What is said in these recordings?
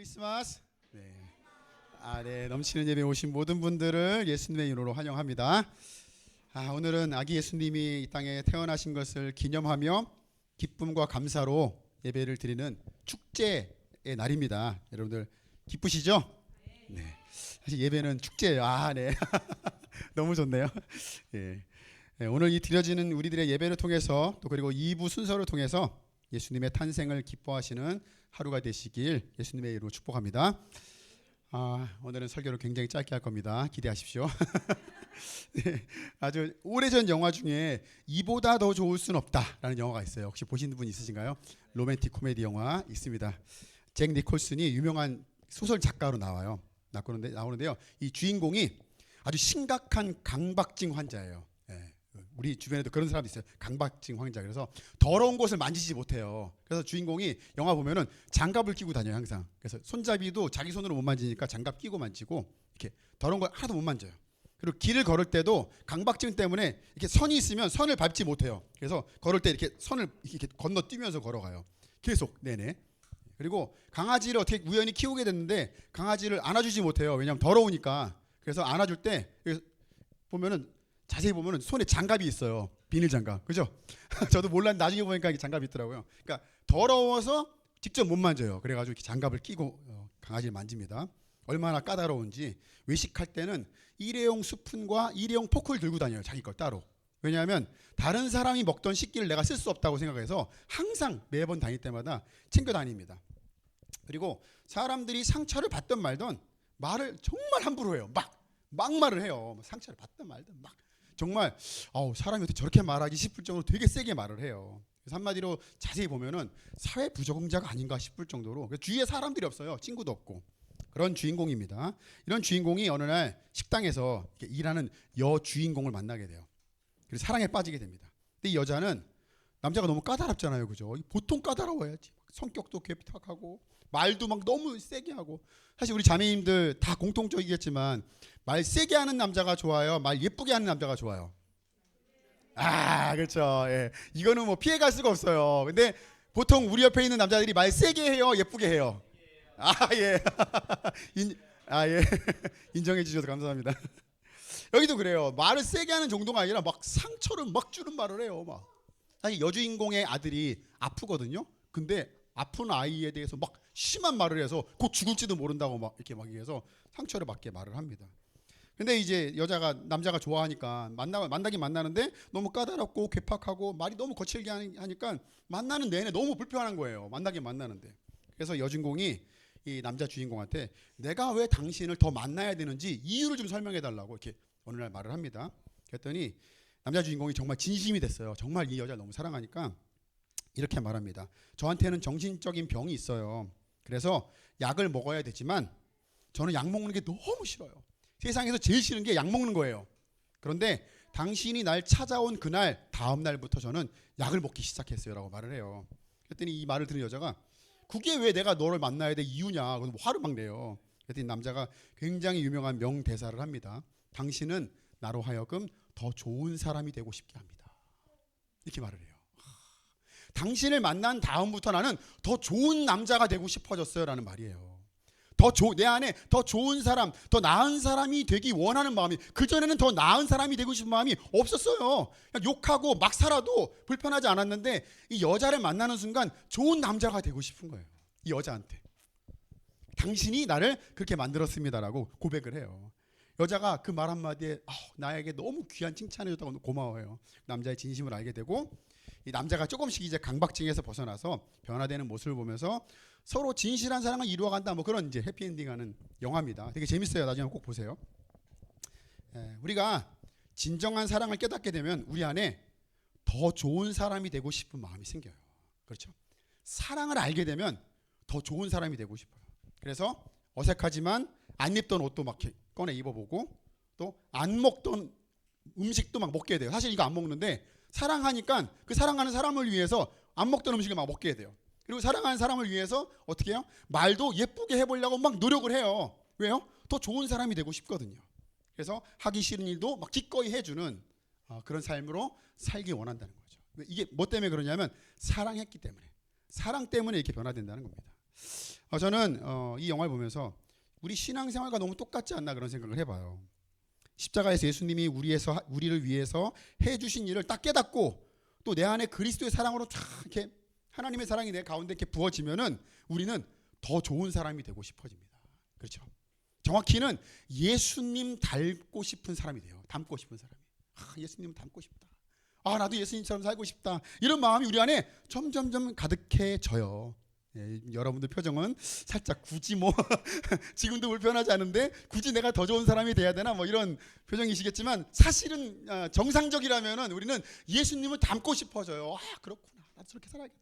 크리스마스. 네. 네, 넘치는 예배 오신 모든 분들을 예수님의 이름으로 환영합니다. 오늘은 아기 예수님이 이 땅에 태어나신 것을 기념하며 기쁨과 감사로 예배를 드리는 축제의 날입니다. 여러분들 기쁘시죠? 네. 사실 예배는 축제예요. 네. 너무 좋네요. 예. 네, 오늘 이 드려지는 우리들의 예배를 통해서 또 그리고 2부 순서를 통해서 예수님의 탄생을 기뻐하시는 하루가 되시길 예수님의 이름으로 축복합니다. 오늘은 설교를 굉장히 짧게 할 겁니다. 기대하십시오. 네, 아주 오래전 영화 중에 이보다 더 좋을 순 없다라는 영화가 있어요. 혹시 보신 분 있으신가요? 로맨틱 코미디 영화 있습니다. 잭 니콜슨이 유명한 소설 작가로 나오는데요. 이 주인공이 아주 심각한 강박증 환자예요. 우리 주변에도 그런 사람이 있어요. 강박증 환자. 그래서 더러운 곳을 만지지 못해요. 그래서 주인공이 영화 보면은 장갑을 끼고 다녀요, 항상. 그래서 손잡이도 자기 손으로 못 만지니까 장갑 끼고 만지고 이렇게 더러운 걸 하나도 못 만져요. 그리고 길을 걸을 때도 강박증 때문에 이렇게 선이 있으면 선을 밟지 못해요. 그래서 걸을 때 이렇게 선을 이렇게 건너뛰면서 걸어가요. 계속 내내. 그리고 강아지를 어떻게 우연히 키우게 됐는데 강아지를 안아주지 못해요. 왜냐하면 더러우니까. 그래서 안아줄 때 보면은 자세히 보면은 손에 장갑이 있어요. 비닐 장갑. 그죠? 저도 몰랐는데 나중에 보니까 장갑이 있더라고요. 그러니까 더러워서 직접 못 만져요. 그래가지고 이렇게 장갑을 끼고 강아지를 만집니다. 얼마나 까다로운지 외식할 때는 일회용 스푼과 일회용 포크를 들고 다녀요. 자기 걸 따로. 왜냐하면 다른 사람이 먹던 식기를 내가 쓸 수 없다고 생각해서 항상 매번 다닐 때마다 챙겨 다닙니다. 그리고 사람들이 상처를 받든 말든 말을 정말 함부로 해요. 막 말을 해요. 상처를 받든 말든 막. 정말 사람이 어떻게 저렇게 말하기 싶을 정도로 되게 세게 말을 해요. 그래서 한마디로 자세히 보면은 사회 부적응자가 아닌가 싶을 정도로 주위에 사람들이 없어요. 친구도 없고 그런 주인공입니다. 이런 주인공이 어느 날 식당에서 일하는 여주인공을 만나게 돼요. 그래서 사랑에 빠지게 됩니다. 근데 이 여자는 남자가 너무 까다롭잖아요, 그죠? 보통 까다로워야지. 성격도 괴팍하고 말도 막 너무 세게 하고. 사실 우리 자매님들 다 공통적이겠지만 말 세게 하는 남자가 좋아요? 말 예쁘게 하는 남자가 좋아요? 그렇죠. 예. 이거는 뭐 피해갈 수가 없어요. 근데 보통 우리 옆에 있는 남자들이 말 세게 해요? 예쁘게 해요? 예. 예. 인정해 주셔서 감사합니다. 여기도 그래요. 말을 세게 하는 정도가 아니라 막 상처를 막 주는 말을 해요. 사실 여주인공의 아들이 아프거든요. 근데 아픈 아이에 대해서 막 심한 말을 해서 곧 죽을지도 모른다고 막 이렇게 막 해서 상처를 받게 말을 합니다. 근데 이제 남자가 좋아하니까 만나긴 만나는데 너무 까다롭고 괴팍하고 말이 너무 거칠게 하니까 만나는 내내 너무 불편한 거예요. 만나긴 만나는데. 그래서 여주인공이 이 남자 주인공한테 내가 왜 당신을 더 만나야 되는지 이유를 좀 설명해 달라고 이렇게 어느 날 말을 합니다. 그랬더니 남자 주인공이 정말 진심이 됐어요. 정말 이 여자를 너무 사랑하니까 이렇게 말합니다. 저한테는 정신적인 병이 있어요. 그래서 약을 먹어야 되지만 저는 약 먹는 게 너무 싫어요. 세상에서 제일 싫은 게 약 먹는 거예요. 그런데 당신이 날 찾아온 그날 다음 날부터 저는 약을 먹기 시작했어요 라고 말을 해요. 그랬더니 이 말을 들은 여자가 그게 왜 내가 너를 만나야 될 이유냐. 그래서 화를 막 내요. 그랬더니 남자가 굉장히 유명한 명대사를 합니다. 당신은 나로 하여금 더 좋은 사람이 되고 싶게 합니다. 이렇게 말을 해요. 당신을 만난 다음부터 나는 더 좋은 남자가 되고 싶어졌어요 라는 말이에요. 내 안에 더 좋은 사람, 더 나은 사람이 되기 원하는 마음이, 그전에는 더 나은 사람이 되고 싶은 마음이 없었어요. 그냥 욕하고 막 살아도 불편하지 않았는데 이 여자를 만나는 순간 좋은 남자가 되고 싶은 거예요. 이 여자한테. 당신이 나를 그렇게 만들었습니다라고 고백을 해요. 여자가 그 말 한마디에 나에게 너무 귀한 칭찬해줬다고 고마워해요. 남자의 진심을 알게 되고 이 남자가 조금씩 이제 강박증에서 벗어나서 변화되는 모습을 보면서 서로 진실한 사랑을 이루어간다 뭐 그런 이제 해피엔딩하는 영화입니다. 되게 재밌어요. 나중에 꼭 보세요. 우리가 진정한 사랑을 깨닫게 되면 우리 안에 더 좋은 사람이 되고 싶은 마음이 생겨요. 그렇죠? 사랑을 알게 되면 더 좋은 사람이 되고 싶어요. 그래서 어색하지만 안 입던 옷도 막 꺼내 입어보고 또 안 먹던 음식도 막 먹게 돼요. 사실 이거 안 먹는데 사랑하니까 그 사랑하는 사람을 위해서 안 먹던 음식을 막 먹게 돼요. 그리고 사랑하는 사람을 위해서 어떻게 해요? 말도 예쁘게 해보려고 막 노력을 해요. 왜요? 더 좋은 사람이 되고 싶거든요. 그래서 하기 싫은 일도 막 기꺼이 해주는 그런 삶으로 살기 원한다는 거죠. 이게 뭐 때문에 그러냐면 사랑했기 때문에, 사랑 때문에 이렇게 변화된다는 겁니다. 저는 이 영화를 보면서 우리 신앙생활과 너무 똑같지 않나 그런 생각을 해봐요. 십자가에서 예수님이 우리를 위해서 해주신 일을 딱 깨닫고 또 내 안에 그리스도의 사랑으로 쫙 이렇게 하나님의 사랑이 내 가운데 이렇게 부어지면은 우리는 더 좋은 사람이 되고 싶어집니다. 그렇죠? 정확히는 예수님 닮고 싶은 사람이 돼요. 닮고 싶은 사람이. 예수님 닮고 싶다. 나도 예수님처럼 살고 싶다. 이런 마음이 우리 안에 점점점 가득해져요. 여러분들 표정은 살짝 굳이 뭐 지금도 불편하지 않은데 굳이 내가 더 좋은 사람이 돼야 되나 뭐 이런 표정이시겠지만 사실은 정상적이라면은 우리는 예수님을 닮고 싶어져요. 그렇구나. 나도 저렇게 살아야겠다.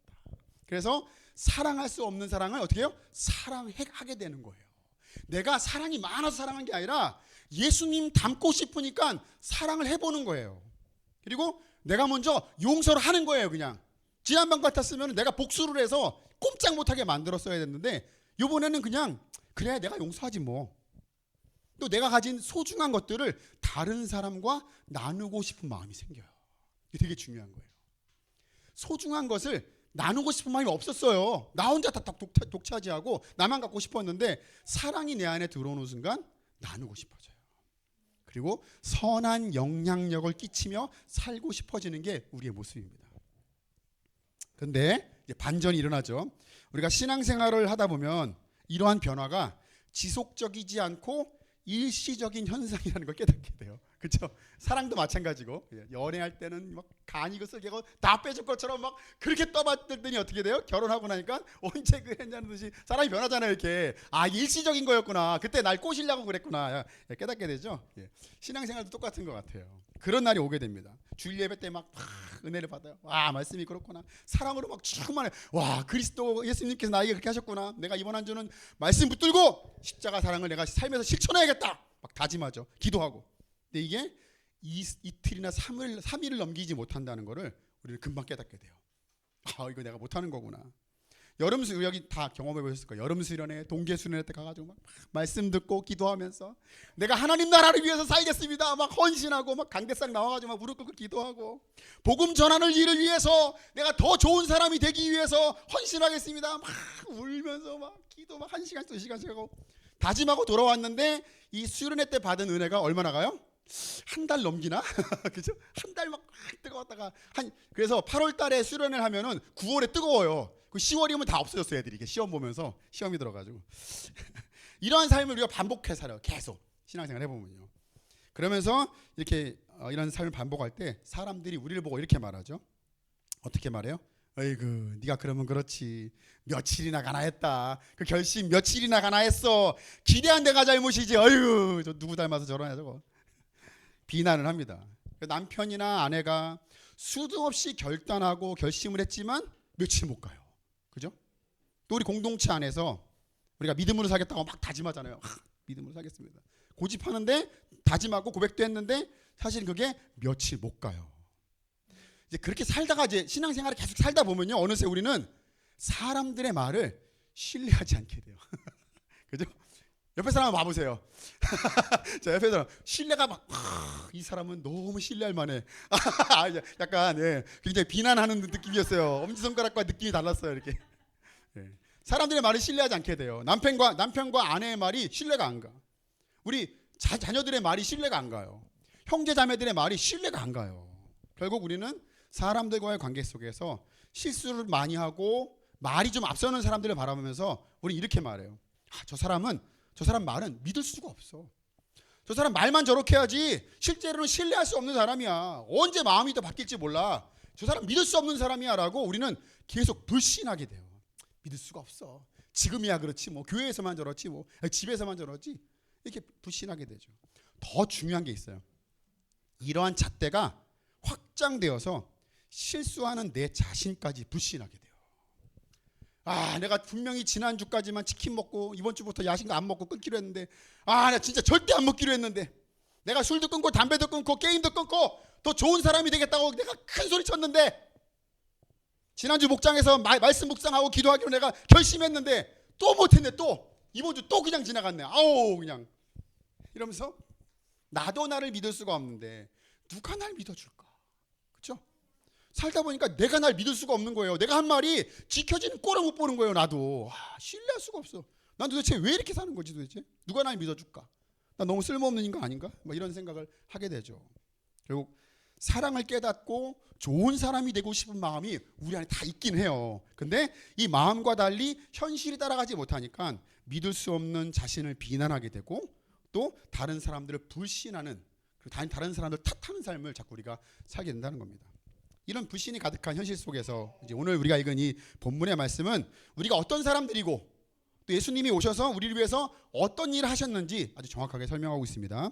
그래서 사랑할 수 없는 사랑을 어떻게 해요? 사랑하게 되는 거예요. 내가 사랑이 많아서 사랑한 게 아니라 예수님 닮고 싶으니까 사랑을 해보는 거예요. 그리고 내가 먼저 용서를 하는 거예요. 그냥 지난번 같았으면 내가 복수를 해서 꼼짝 못하게 만들었어야 됐는데 이번에는 그냥 그래 내가 용서하지 뭐. 또 내가 가진 소중한 것들을 다른 사람과 나누고 싶은 마음이 생겨요. 이게 되게 중요한 거예요. 소중한 것을 나누고 싶은 마음이 없었어요. 나 혼자 다 독차지하고 나만 갖고 싶었는데 사랑이 내 안에 들어오는 순간 나누고 싶어져요. 그리고 선한 영향력을 끼치며 살고 싶어지는 게 우리의 모습입니다. 그런데 반전이 일어나죠. 우리가 신앙생활을 하다 보면 이러한 변화가 지속적이지 않고 일시적인 현상이라는 걸 깨닫게 돼요. 그렇죠? 사랑도 마찬가지고 연애할 때는 막 간이 그슬개고 다 빼줄 것처럼 막 그렇게 떠받들더니 어떻게 돼요? 결혼하고 나니까 언제 그랬냐는 듯이 사람이 변하잖아요. 이렇게 일시적인 거였구나. 그때 날 꼬시려고 그랬구나. 깨닫게 되죠. 신앙생활도 똑같은 것 같아요. 그런 날이 오게 됩니다. 주일 예배 때 막 은혜를 받아요. 말씀이 그렇구나. 사랑으로 막 충만해. 그리스도 예수님께서 나에게 그렇게 하셨구나. 내가 이번 한 주는 말씀 붙들고 십자가 사랑을 내가 삶에서 실천해야겠다. 막 다짐하죠. 기도하고. 근데 이게 이틀이나 3일을 넘기지 못한다는 거를 우리는 금방 깨닫게 돼요. 이거 내가 못하는 거구나. 여기 다 경험해 보셨을 거예요. 여름 수련회, 동계 수련회 때 가가지고 막 말씀 듣고 기도하면서 내가 하나님 나라를 위해서 살겠습니다. 막 헌신하고 막 강대상 나와가지고 막 무릎 꿇고 기도하고 복음 전하는 일을 위해서 내가 더 좋은 사람이 되기 위해서 헌신하겠습니다. 막 울면서 막 기도 막 1시간, 2시간씩 하고 다짐하고 돌아왔는데 이 수련회 때 받은 은혜가 얼마나 가요? 한 달 넘기나? 그죠? 한 달 막 뜨거웠다가 그래서 8월 달에 수련을 하면은 9월에 뜨거워요. 그 10월이면 다 없어졌어요. 애들이 이게 시험 보면서 시험이 들어가지고 이러한 삶을 우리가 반복해 살아요. 계속 신앙생활 해보면요. 그러면서 이렇게 이런 삶을 반복할 때 사람들이 우리를 보고 이렇게 말하죠. 어떻게 말해요? 어이구 네가 그러면 그렇지 며칠이나 가나 했다. 그 결심 며칠이나 가나 했어. 기대한 데가 잘못이지. 어이구 저 누구 닮아서 저러냐 저거. 비난을 합니다. 남편이나 아내가 수도 없이 결단하고 결심을 했지만 며칠 못 가요. 그죠? 또 우리 공동체 안에서 우리가 믿음으로 살겠다고 막 다짐하잖아요. 믿음으로 살겠습니다. 고집하는데 다짐하고 고백도 했는데 사실 그게 며칠 못 가요. 이제 그렇게 살다가 이제 신앙생활을 계속 살다 보면요. 어느새 우리는 사람들의 말을 신뢰하지 않게 돼요. 그죠? 옆에 사람 한번 봐보세요. 자, 옆에 사람 신뢰가 막 이 사람은 너무 신뢰할 만해. 약간 굉장히 비난하는 느낌이었어요. 엄지손가락과 느낌이 달랐어요. 이렇게 사람들의 말을 신뢰하지 않게 돼요. 남편과 아내의 말이 신뢰가 안 가. 우리 자녀들의 말이 신뢰가 안 가요. 형제 자매들의 말이 신뢰가 안 가요. 결국 우리는 사람들과의 관계 속에서 실수를 많이 하고 말이 좀 앞서는 사람들을 바라보면서 우리 이렇게 말해요. 저 사람 말은 믿을 수가 없어. 저 사람 말만 저렇게 하지 실제로는 신뢰할 수 없는 사람이야. 언제 마음이 더 바뀔지 몰라. 저 사람 믿을 수 없는 사람이야 라고 우리는 계속 불신하게 돼요. 믿을 수가 없어. 지금이야 그렇지 뭐 교회에서만 저렇지 뭐 집에서만 저렇지 이렇게 불신하게 되죠. 더 중요한 게 있어요. 이러한 잣대가 확장되어서 실수하는 내 자신까지 불신하게 돼요. 내가 분명히 지난주까지만 치킨 먹고 이번 주부터 야식 안 먹고 끊기로 했는데 나 진짜 절대 안 먹기로 했는데 내가 술도 끊고 담배도 끊고 게임도 끊고 더 좋은 사람이 되겠다고 내가 큰 소리 쳤는데 지난주 목장에서 말씀 묵상하고 기도하기로 내가 결심했는데 또 못했네. 또 이번 주 또 그냥 지나갔네. 그냥 이러면서 나도 나를 믿을 수가 없는데 누가 날 믿어줄까? 그렇죠? 살다 보니까 내가 날 믿을 수가 없는 거예요. 내가 한 말이 지켜지는 꼴을 못 보는 거예요. 나도 신뢰할 수가 없어. 난 도대체 왜 이렇게 사는 거지 도대체? 누가 날 믿어줄까? 나 너무 쓸모없는 인간 아닌가? 뭐 이런 생각을 하게 되죠. 결국 사랑을 깨닫고 좋은 사람이 되고 싶은 마음이 우리 안에 다 있긴 해요. 근데 이 마음과 달리 현실이 따라가지 못하니까 믿을 수 없는 자신을 비난하게 되고 또 다른 사람들을 불신하는, 다른 사람들 탓하는 삶을 자꾸 우리가 살게 된다는 겁니다. 이런 불신이 가득한 현실 속에서 이제 오늘 우리가 읽은 이 본문의 말씀은 우리가 어떤 사람들이고 또 예수님이 오셔서 우리를 위해서 어떤 일을 하셨는지 아주 정확하게 설명하고 있습니다.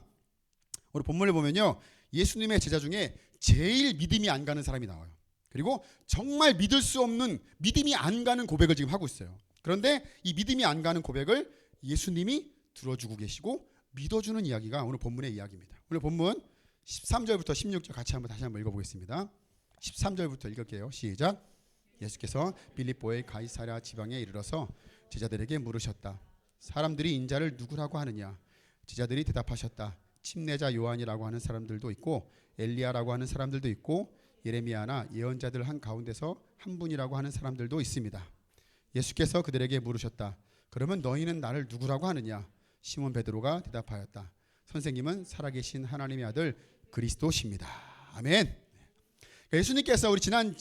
오늘 본문을 보면요, 예수님의 제자 중에 제일 믿음이 안 가는 사람이 나와요. 그리고 정말 믿을 수 없는, 믿음이 안 가는 고백을 지금 하고 있어요. 그런데 이 믿음이 안 가는 고백을 예수님이 들어주고 계시고 믿어주는 이야기가 오늘 본문의 이야기입니다. 오늘 본문 13절부터 16절 다시 한번 읽어보겠습니다. 13절부터 읽을게요. 시작. 예수께서 빌립보의 가이사랴 지방에 이르러서 제자들에게 물으셨다. 사람들이 인자를 누구라고 하느냐? 제자들이 대답하셨다. 침례자 요한이라고 하는 사람들도 있고 엘리야라고 하는 사람들도 있고 예레미야나 예언자들 한 가운데서 한 분이라고 하는 사람들도 있습니다. 예수께서 그들에게 물으셨다. 그러면 너희는 나를 누구라고 하느냐? 시몬 베드로가 대답하였다. 선생님은 살아계신 하나님의 아들 그리스도십니다. 아멘. 예수님께서 우리 지난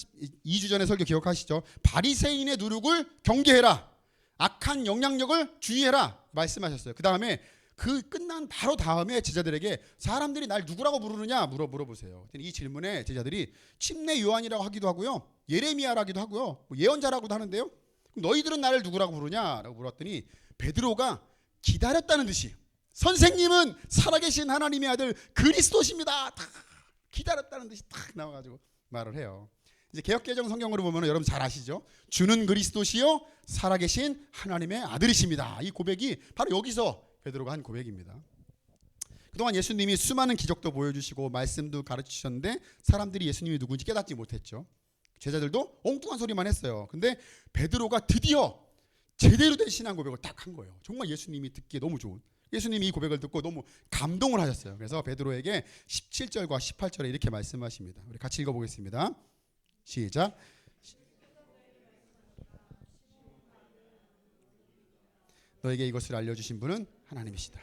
2주 전에 설교 기억하시죠? 바리새인의 누룩을 경계해라. 악한 영향력을 주의해라 말씀하셨어요. 그 다음에 그 끝난 바로 다음에 제자들에게 사람들이 날 누구라고 부르느냐 물어보세요. 이 질문에 제자들이 침례 요한이라고 하기도 하고요, 예레미야라기도 하고요, 예언자라고도 하는데요, 너희들은 나를 누구라고 부르냐라고 물었더니 베드로가 기다렸다는 듯이 선생님은 살아계신 하나님의 아들 그리스도십니다. 다 기다렸다는 듯이 딱 나와가지고 말을 해요. 이제 개역개정 성경으로 보면 여러분 잘 아시죠? 주는 그리스도시요 살아계신 하나님의 아들이십니다. 이 고백이 바로 여기서 베드로가 한 고백입니다. 그동안 예수님이 수많은 기적도 보여주시고 말씀도 가르치셨는데 사람들이 예수님이 누군지 깨닫지 못했죠. 제자들도 엉뚱한 소리만 했어요. 근데 베드로가 드디어 제대로 된 신앙 고백을 딱 한 거예요. 정말 예수님이 듣기에 너무 좋은, 예수님이 이 고백을 듣고 너무 감동을 하셨어요. 그래서 베드로에게 17절과 18절에 이렇게 말씀하십니다. 우리 같이 읽어보겠습니다. 시작. 너에게 이것을 알려주신 분은 하나님이시다.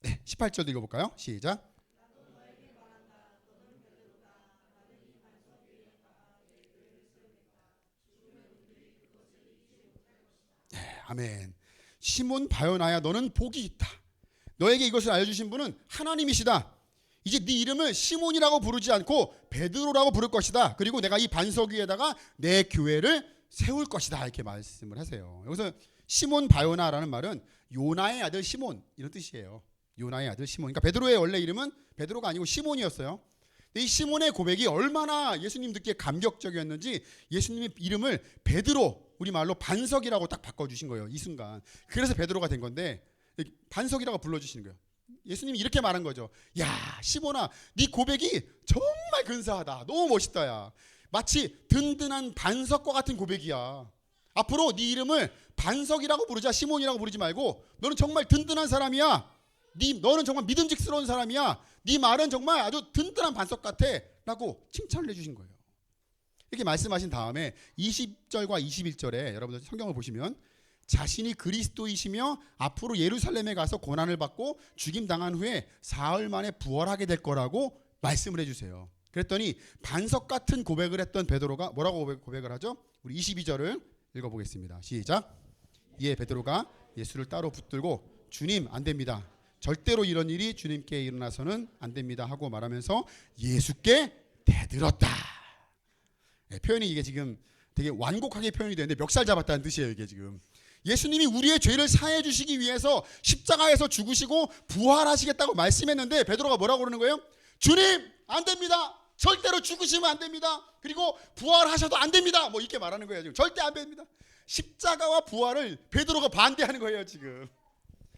네, 18절도 읽어볼까요? 시작. 네, 아멘. 시몬 바요나야 너는 복이 있다. 너에게 이것을 알려주신 분은 하나님이시다. 이제 네 이름을 시몬이라고 부르지 않고 베드로라고 부를 것이다. 그리고 내가 이 반석 위에다가 내 교회를 세울 것이다. 이렇게 말씀을 하세요. 여기서 시몬 바요나라는 말은 요나의 아들 시몬 이런 뜻이에요. 요나의 아들 시몬. 그러니까 베드로의 원래 이름은 베드로가 아니고 시몬이었어요. 이 시몬의 고백이 얼마나 예수님 듣기에 감격적이었는지 예수님의 이름을 베드로, 우리말로 반석이라고 딱 바꿔주신 거예요. 이 순간. 그래서 베드로가 된 건데 반석이라고 불러주시는 거예요. 예수님이 이렇게 말한 거죠. 야 시몬아, 네 고백이 정말 근사하다. 너무 멋있다. 야 마치 든든한 반석과 같은 고백이야. 앞으로 네 이름을 반석이라고 부르자, 시몬이라고 부르지 말고 너는 정말 든든한 사람이야. 너는 정말 믿음직스러운 사람이야. 네 말은 정말 아주 든든한 반석 같아 라고 칭찬을 해주신 거예요. 이렇게 말씀하신 다음에 20절과 21절에 여러분들 성경을 보시면 자신이 그리스도이시며 앞으로 예루살렘에 가서 고난을 받고 죽임당한 후에 사흘 만에 부활하게 될 거라고 말씀을 해주세요. 그랬더니 반석 같은 고백을 했던 베드로가 뭐라고 고백을 하죠? 우리 22절을 읽어보겠습니다. 시작. 이에 베드로가 예수를 따로 붙들고 주님 안 됩니다. 절대로 이런 일이 주님께 일어나서는 안 됩니다 하고 말하면서 예수께 대들었다. 네, 표현이 이게 지금 되게 완곡하게 표현이 되는데 멱살 잡았다는 뜻이에요. 이게 지금 예수님이 우리의 죄를 사해 주시기 위해서 십자가에서 죽으시고 부활하시겠다고 말씀했는데 베드로가 뭐라고 그러는 거예요? 주님 안 됩니다. 절대로 죽으시면 안 됩니다. 그리고 부활하셔도 안 됩니다. 뭐 이렇게 말하는 거예요. 지금 절대 안 됩니다. 십자가와 부활을 베드로가 반대하는 거예요. 지금.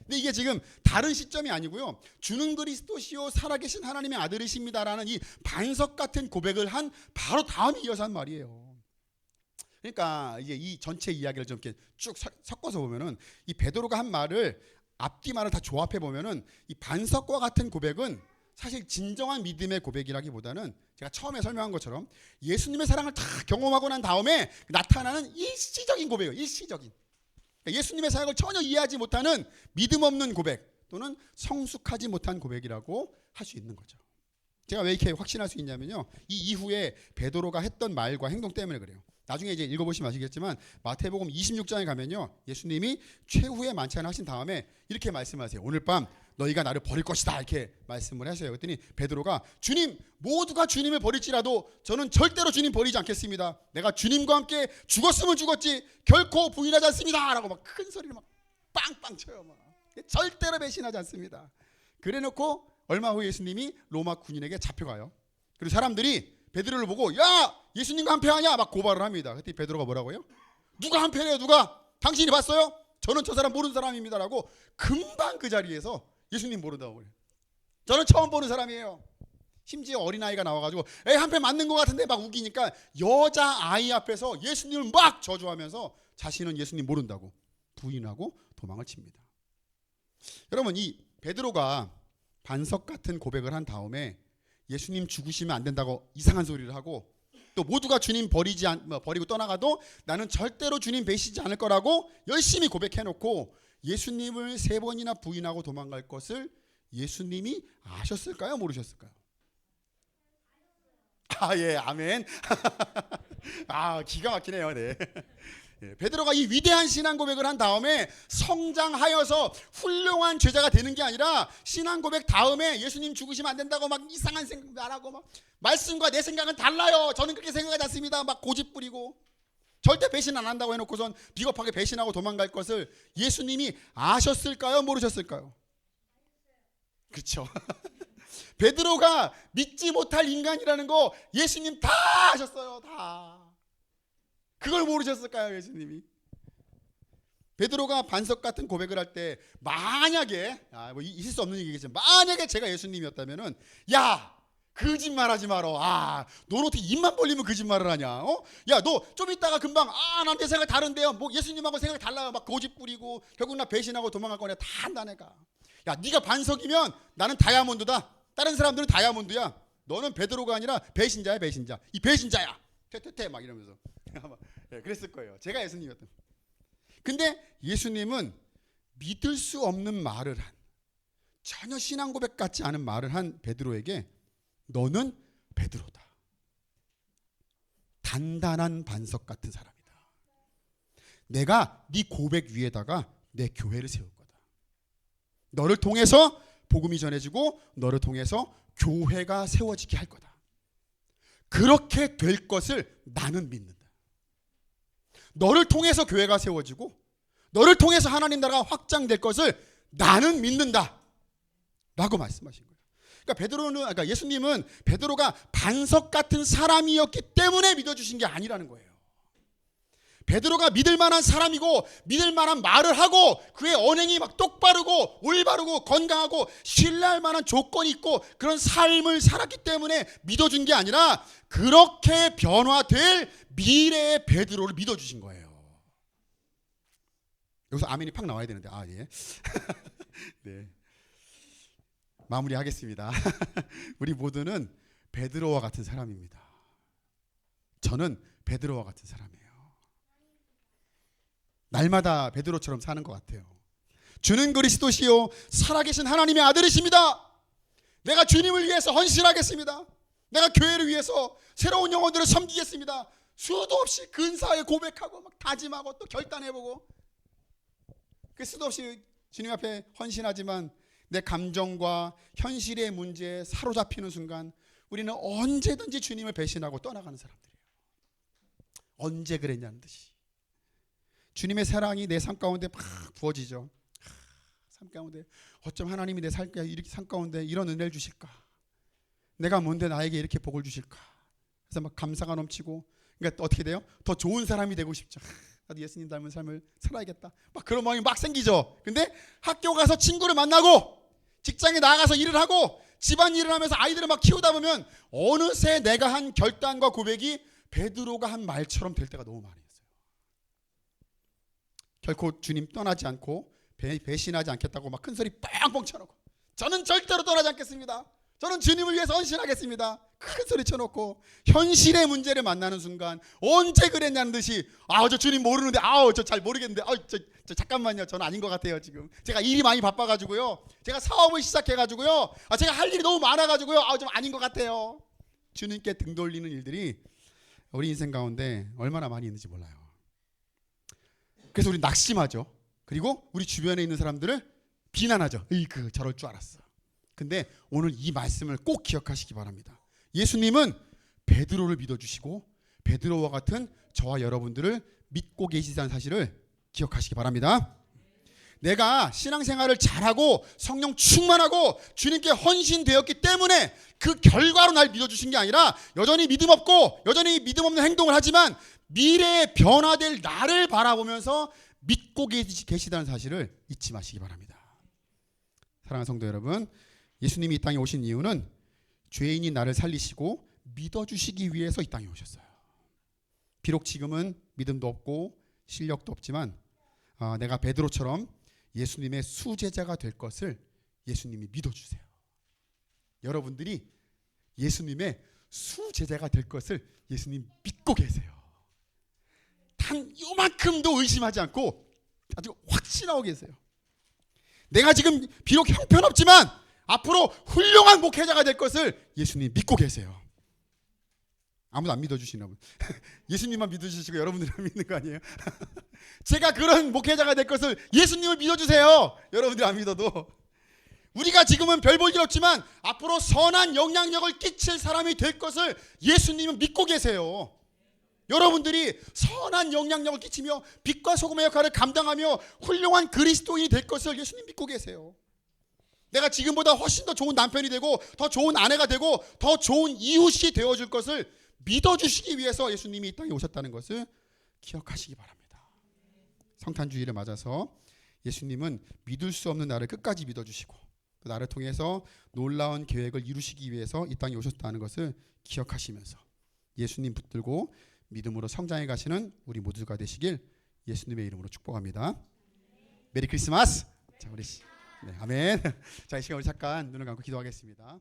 근데 이게 지금 다른 시점이 아니고요. 주는 그리스도시요 살아계신 하나님의 아들이십니다라는 이 반석 같은 고백을 한 바로 다음에 이어서 한 말이에요. 그러니까 이제 이 전체 이야기를 좀 이렇게 쭉 섞어서 보면은 이 베드로가 한 말을 앞뒤 말을 다 조합해 보면은 이 반석과 같은 고백은 사실 진정한 믿음의 고백이라기보다는 제가 처음에 설명한 것처럼 예수님의 사랑을 다 경험하고 난 다음에 나타나는 일시적인 고백이에요. 일시적인. 그러니까 예수님의 사랑을 전혀 이해하지 못하는 믿음 없는 고백 또는 성숙하지 못한 고백이라고 할 수 있는 거죠. 제가 왜 이렇게 확신할 수 있냐면요, 이 이후에 베드로가 했던 말과 행동 때문에 그래요. 나중에 이제 읽어보시면 아시겠지만 마태복음 26장에 가면요, 예수님이 최후의 만찬을 하신 다음에 이렇게 말씀하세요. 오늘 밤 너희가 나를 버릴 것이다, 이렇게 말씀을 하세요. 그랬더니 베드로가, 주님, 모두가 주님을 버릴지라도 저는 절대로 주님 버리지 않겠습니다. 내가 주님과 함께 죽었으면 죽었지 결코 부인하지 않습니다, 라고 막 큰 소리를 막 빵빵 쳐요. 막. 절대로 배신하지 않습니다. 그래놓고 얼마 후 예수님이 로마 군인에게 잡혀가요. 그리고 사람들이 베드로를 보고, 야, 예수님과 한패하냐, 막 고발을 합니다. 그때 베드로가 뭐라고요? 누가 한패래요? 누가? 당신이 봤어요? 저는 저 사람 모르는 사람입니다, 라고 금방 그 자리에서 예수님 모른다고 그래요. 저는 처음 보는 사람이에요. 심지어 어린아이가 나와가지고 에이, 한패 맞는 것 같은데 막 우기니까 여자아이 앞에서 예수님을 막 저주하면서 자신은 예수님 모른다고 부인하고 도망을 칩니다. 여러분, 이 베드로가 반석 같은 고백을 한 다음에 예수님 죽으시면 안 된다고 이상한 소리를 하고, 또 모두가 주님 버리고 떠나가도 나는 절대로 주님 배신하지 않을 거라고 열심히 고백해놓고 예수님을 3번이나 부인하고 도망갈 것을 예수님이 아셨을까요? 모르셨을까요? 아, 예, 아멘. 아, 기가 막히네요. 네. 베드로가 이 위대한 신앙 고백을 한 다음에 성장하여서 훌륭한 제자가 되는 게 아니라 신앙 고백 다음에 예수님 죽으시면 안 된다고 막 이상한 생각 안 하고 막 말씀과 내 생각은 달라요, 저는 그렇게 생각하지 않습니다, 막 고집 부리고 절대 배신 안 한다고 해놓고선 비겁하게 배신하고 도망갈 것을 예수님이 아셨을까요? 모르셨을까요? 그렇죠. 베드로가 믿지 못할 인간이라는 거 예수님 다 아셨어요. 다. 그걸 모르셨을까요, 예수님이? 베드로가 반석 같은 고백을 할 때 만약에 뭐 있을 수 없는 얘기겠지만 만약에 제가 예수님이었다면은, 야, 거짓말하지 마라. 너는 어떻게 입만 벌리면 거짓말을 하냐? 야, 너 좀 있다가 금방 난 내 생각 다른데요. 뭐 예수님하고 생각 달라요. 막 고집 부리고 결국 나 배신하고 도망갈 거냐, 다 한다 내가. 야, 네가 반석이면 나는 다이아몬드다. 다른 사람들은 다이아몬드야. 너는 베드로가 아니라 배신자야, 배신자. 이 배신자야. 퇴퇴퇴 막 이러면서. 그랬을 거예요. 제가 예수님이었던. 근데 예수님은 믿을 수 없는 말을 한, 전혀 신앙 고백 같지 않은 말을 한 베드로에게 너는 베드로다. 단단한 반석 같은 사람이다. 내가 네 고백 위에다가 내 교회를 세울 거다. 너를 통해서 복음이 전해지고 너를 통해서 교회가 세워지게 할 거다. 그렇게 될 것을 나는 믿는다. 너를 통해서 교회가 세워지고 너를 통해서 하나님 나라가 확장될 것을 나는 믿는다, 라고 말씀하신 거예요. 그러니까 예수님은 베드로가 반석 같은 사람이었기 때문에 믿어주신 게 아니라는 거예요. 베드로가 믿을 만한 사람이고 믿을 만한 말을 하고 그의 언행이 막 똑바르고 올바르고 건강하고 신뢰할 만한 조건이 있고 그런 삶을 살았기 때문에 믿어준 게 아니라 그렇게 변화될 미래의 베드로를 믿어주신 거예요. 여기서 아멘이 팍 나와야 되는데 예. 네. 마무리하겠습니다. 우리 모두는 베드로와 같은 사람입니다. 저는 베드로와 같은 사람이에요. 날마다 베드로처럼 사는 것 같아요. 주는 그리스도시요 살아계신 하나님의 아들이십니다. 내가 주님을 위해서 헌신하겠습니다. 내가 교회를 위해서 새로운 영혼들을 섬기겠습니다. 수도 없이 근사하게 고백하고 막 다짐하고 또 결단해보고 그 수도 없이 주님 앞에 헌신하지만 내 감정과 현실의 문제에 사로잡히는 순간 우리는 언제든지 주님을 배신하고 떠나가는 사람들이에요. 언제 그랬냐는 듯이 주님의 사랑이 내 삶 가운데 막 부어지죠. 삶 가운데 어쩜 하나님이 내 삶 가운데 이런 은혜를 주실까? 내가 뭔데 나에게 이렇게 복을 주실까? 그래서 막 감사가 넘치고, 그러니까 어떻게 돼요? 더 좋은 사람이 되고 싶죠. 나도 예수님 닮은 삶을 살아야겠다. 막 그런 마음이 막 생기죠. 근데 학교 가서 친구를 만나고 직장에 나가서 일을 하고 집안일을 하면서 아이들을 막 키우다 보면 어느새 내가 한 결단과 고백이 베드로가 한 말처럼 될 때가 너무 많이 있어요. 결코 주님 떠나지 않고 배신하지 않겠다고 막 큰소리 뻥뻥 쳐놓고 저는 절대로 떠나지 않겠습니다. 저는 주님을 위해서 헌신하겠습니다. 큰 소리 쳐놓고 현실의 문제를 만나는 순간 언제 그랬냐는 듯이 저 주님 모르는데 저 잘 모르겠는데 저 잠깐만요. 저는 아닌 것 같아요. 지금 제가 일이 많이 바빠가지고요. 제가 사업을 시작해가지고요. 제가 할 일이 너무 많아가지고요. 좀 아닌 것 같아요. 주님께 등 돌리는 일들이 우리 인생 가운데 얼마나 많이 있는지 몰라요. 그래서 우리 낙심하죠. 그리고 우리 주변에 있는 사람들을 비난하죠. 저럴 줄 알았어. 근데 오늘 이 말씀을 꼭 기억하시기 바랍니다. 예수님은 베드로를 믿어주시고 베드로와 같은 저와 여러분들을 믿고 계시다는 사실을 기억하시기 바랍니다. 내가 신앙생활을 잘하고 성령 충만하고 주님께 헌신되었기 때문에 그 결과로 날 믿어주신 게 아니라 여전히 믿음 없고 여전히 믿음 없는 행동을 하지만 미래에 변화될 나를 바라보면서 믿고 계시다는 사실을 잊지 마시기 바랍니다. 사랑하는 성도 여러분, 예수님이 이 땅에 오신 이유는 죄인인 나를 살리시고 믿어주시기 위해서 이 땅에 오셨어요. 비록 지금은 믿음도 없고 실력도 없지만 내가 베드로처럼 예수님의 수제자가 될 것을 예수님이 믿어주세요. 여러분들이 예수님의 수제자가 될 것을 예수님 믿고 계세요. 단 요만큼도 의심하지 않고 아주 확신하고 계세요. 내가 지금 비록 형편없지만 앞으로 훌륭한 목회자가 될 것을 예수님 믿고 계세요. 아무도 안 믿어주시나 보네. 예수님만 믿어주시고 여러분들만 믿는 거 아니에요? 제가 그런 목회자가 될 것을 예수님을 믿어주세요. 여러분들이 안 믿어도. 우리가 지금은 별 볼 일 없지만 앞으로 선한 영향력을 끼칠 사람이 될 것을 예수님은 믿고 계세요. 여러분들이 선한 영향력을 끼치며 빛과 소금의 역할을 감당하며 훌륭한 그리스도인이 될 것을 예수님 믿고 계세요. 내가 지금보다 훨씬 더 좋은 남편이 되고 더 좋은 아내가 되고 더 좋은 이웃이 되어줄 것을 믿어주시기 위해서 예수님이 이 땅에 오셨다는 것을 기억하시기 바랍니다. 성탄주의를 맞아서 예수님은 믿을 수 없는 나를 끝까지 믿어주시고 또 나를 통해서 놀라운 계획을 이루시기 위해서 이 땅에 오셨다는 것을 기억하시면서 예수님 붙들고 믿음으로 성장해 가시는 우리 모두가 되시길 예수님의 이름으로 축복합니다. 메리 크리스마스. 자, 우리 아멘. 자, 이 시간 우리 잠깐 눈을 감고 기도하겠습니다.